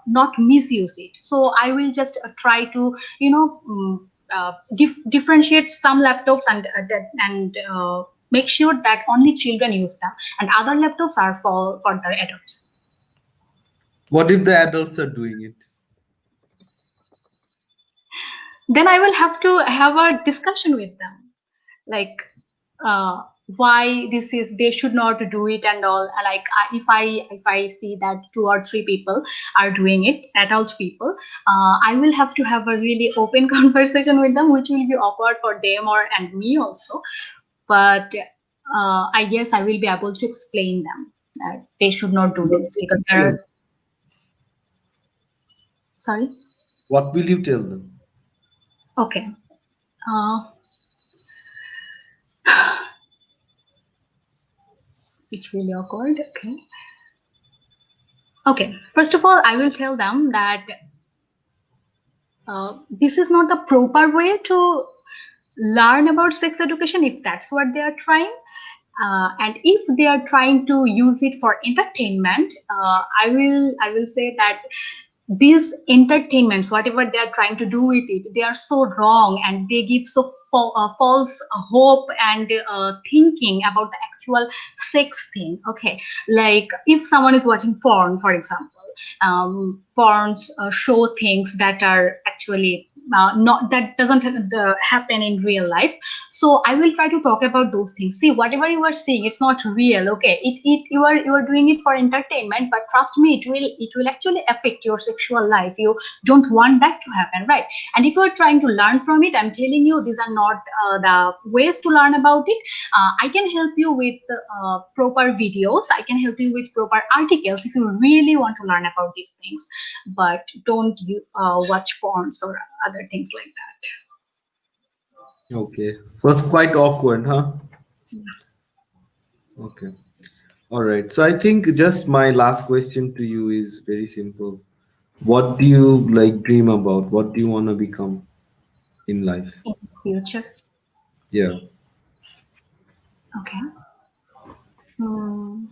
not misuse it. So I will just try to differentiate some laptops and make sure that only children use them and other laptops are for the adults. What if the adults are doing it? Then I will have to have a discussion with them, like uh, why this is they should not do it and all. Like if I see that two or three people are doing it, adult people, I will have to have a really open conversation with them, which will be awkward for them or and me also. But I guess I will be able to explain them that they should not do this because there are. Sorry. What will you tell them? Okay. Uh, It's really awkward. Okay. Okay. First of all, I will tell them that this is not the proper way to learn about sex education if that's what they are trying. And if they are trying to use it for entertainment, I will say that these entertainments, whatever they are trying to do with it, they are so wrong, and they give so false hope and thinking about the actual sex thing. Okay, like if someone is watching porn, for example, porns show things that are actually not, that doesn't happen in real life. So I will try to talk about those things. See, whatever you are seeing, it's not real. Okay, you are doing it for entertainment, but trust me, it will actually affect your sexual life. You don't want that to happen, right? And if you are trying to learn from it, I'm telling you, these are not the ways to learn about it. I can help you with proper videos. I can help you with proper articles if you really want to learn about these things. But don't you watch porns or other things like that. Okay. Was quite awkward, huh? Okay. All right. So I think just my last question to you is very simple. What do you like dream about? What do you want to become in life? In future. Yeah. Okay. Hmm.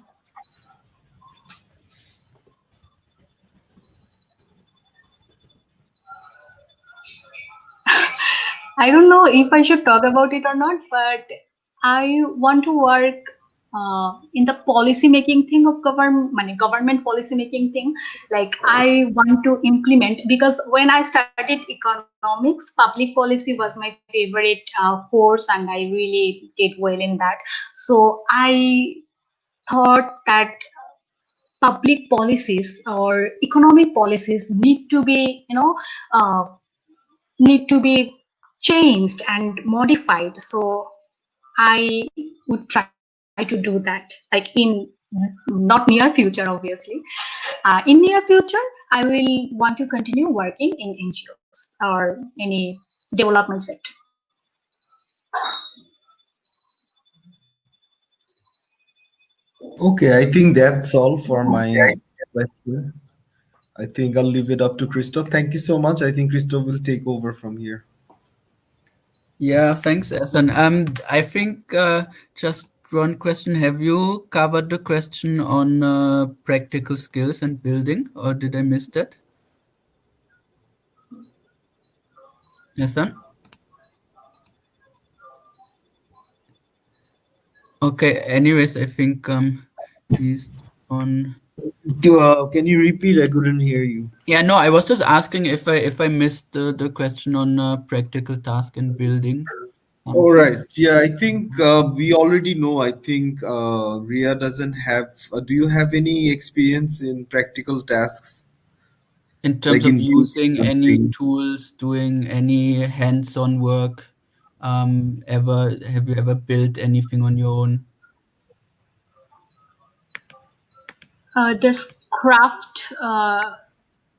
I don't know if I should talk about it or not, but I want to work in the policy making thing of government policy making thing. Like I want to implement, because when I started economics, public policy was my favorite course, and I really did well in that. So I thought that public policies or economic policies need to be, uh, need to be changed and modified. So I would try to do that, like in not near future, obviously. In near future, I will want to continue working in NGOs or any development sector. Okay. I think that's all for my questions. I think I'll leave it up to Christoph. Thank you so much. I think Christoph will take over from here. Yeah, thanks, Esan. I think just one question. Have you covered the question on practical skills and building, or did I miss that? Esan? Okay, anyways, I think he's on. Can you repeat? I couldn't hear you. Yeah, no, I was just asking if I missed the question on practical task and building. All right. Yeah, I think we already know. I think Ria doesn't have. Do you have any experience in practical tasks? In terms Like of in using any tools, doing any hands-on work, have you ever built anything on your own? Does craft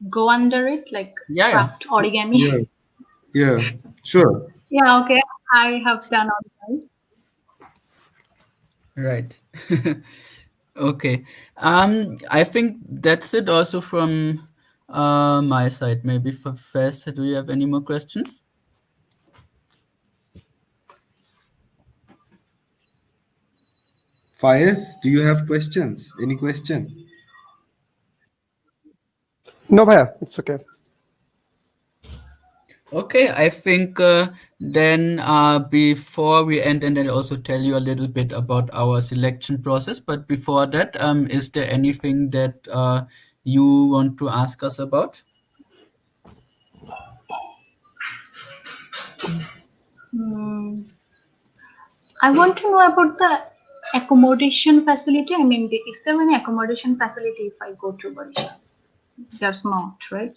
go under it, like Yeah, craft origami? Yeah, yeah, sure. Yeah, okay. I have done all that. right. Okay. I think that's it also from my side. Maybe for Fez, do you have any more questions? Faiz, do you have questions? Any question? No, bhaiya, it's okay. Okay, I think then before we end, and I'll also tell you a little bit about our selection process. But before that, is there anything that you want to ask us about? I want to know about the accommodation facility. I mean, is there any accommodation facility if I go to Barisha? There's not, right?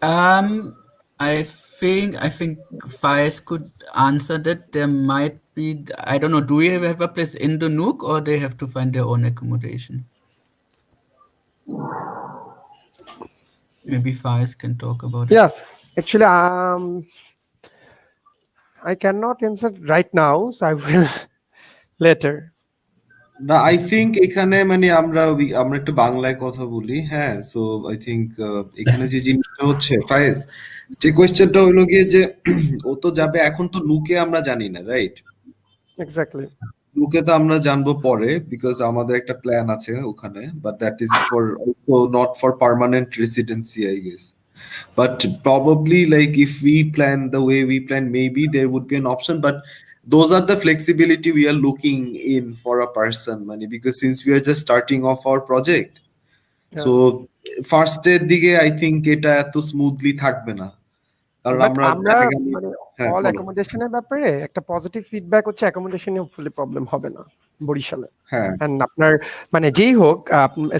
I think Faiz could answer that. There might be, I don't know, do we have a place in the Nook, or they have to find their own accommodation? Maybe Faiz can talk about it. Yeah, actually, I cannot answer right now, so I will later. না, I think এখানে মানে আমরা একটু বাংলায় কথা বলি, হ্যাঁ। So I think এখানে যে জিনিসটা হচ্ছে ফায়েজ, যে কোয়েশ্চেনটা হইলো গিয়ে যে ও তো যাবে, এখন তো লুকে আমরা জানি না, রাইট? এক্স্যাক্টলি। লুকে তো আমরা জানবো পরে, বিকজ আমাদের একটা প্ল্যান আছে ওখানে, but that is for also not for permanent residency I guess. But probably, like if we plan the way we plan, maybe there would be an option. But those are the flexibility we are looking in for a person, money, because since we are just starting off our project, Yeah. so first এর দিকে I think এটা এত smoothly থাকবে না, কারণ but আমরা আমরা জায়গা মানে হ্যাঁ অল বলো। অ্যাকোমোডেশনের ব্যাপারে একটা পজিটিভ ফিডব্যাক হচ্ছে অ্যাকোমোডেশনে ফুলি প্রবলেম হবে না বরিশালে। হ্যাঁ And আপনার মানে যেই হোক,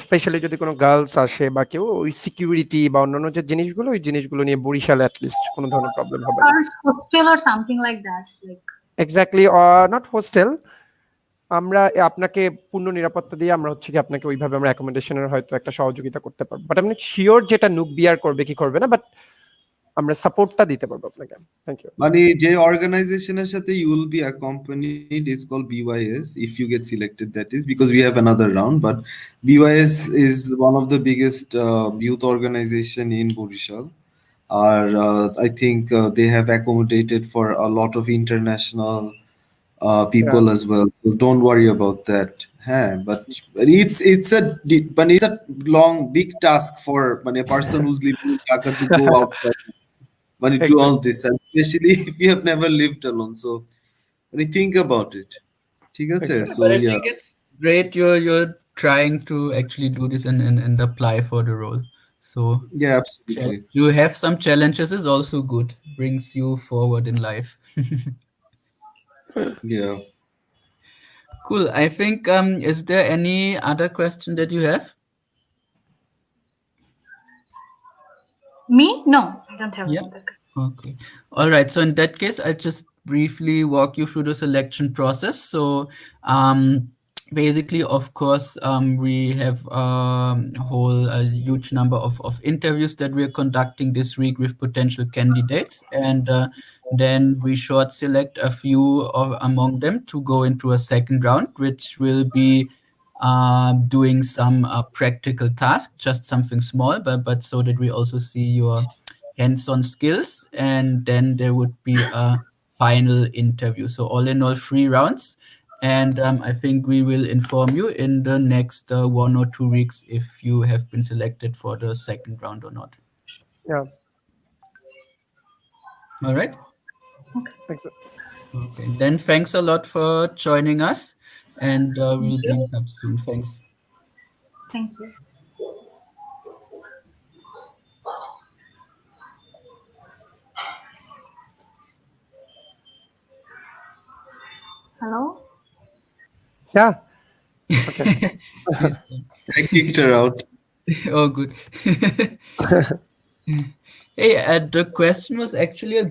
স্পেশালি যদি কোনো গার্লস আসে বা কেউ, ওই সিকিউরিটি বা অন্যান্য যে জিনিসগুলো, ওই জিনিসগুলো নিয়ে বরিশালে অ্যাটলিস্ট কোনো ধরনের প্রবলেম হবে না। Or hostel or something like that. Like exactly, not hostel. আমরা আপনাকে পূর্ণ নিরাপত্তা দিয়ে আমরা হচ্ছে কি আপনাকে ওইভাবে আমরা অ্যাকোমোডেশনের হয়তো একটা সহযোগিতা করতে পারবো, বাট আপনি শিওর যেটা নুক বিয়ার করবে কি করবে না, বাট আমরা সাপোর্টটা দিতে পারবো আপনাকে। Thank you. মানে যে অর্গানাইজেশনের সাথে you will be accompanied is called BYS. If you get selected, that is because we have another round, but BYS is one of the biggest youth organization in Borishal. I think they have accommodated for a lot of international people as well, so don't worry about that. But it's a long big task for a person who's living in Dhaka to go outside when you do all this, and especially if you have never lived alone. So when you think about it, ঠিক আছে? Exactly. So But I yeah, think it's great you're trying to actually do this and apply for the role. So yeah, absolutely. you have some challenges is also good, brings you forward in life. Yeah. Cool. I think is there any other question that you have? me? No, I don't have Yeah. another. Okay. All right. So in that case, I'll just briefly walk you through the selection process. So basically, of course, we have a huge number of interviews that we're conducting this week with potential candidates. And then we short select a few among them to go into a second round, which will be doing some practical task, just something small, but so that we also see your hands-on skills, and then there would be a final interview. So all in all, 3 rounds, and I think we will inform you in the next 1 or 2 weeks if you have been selected for the second round or not. Yeah. All right. Thanks. Okay. Then thanks a lot for joining us, and we'll be in touch soon. Thanks. Thank you. Hello? Yeah. Okay. I kicked her out. Oh, good. Hey, the question was actually a good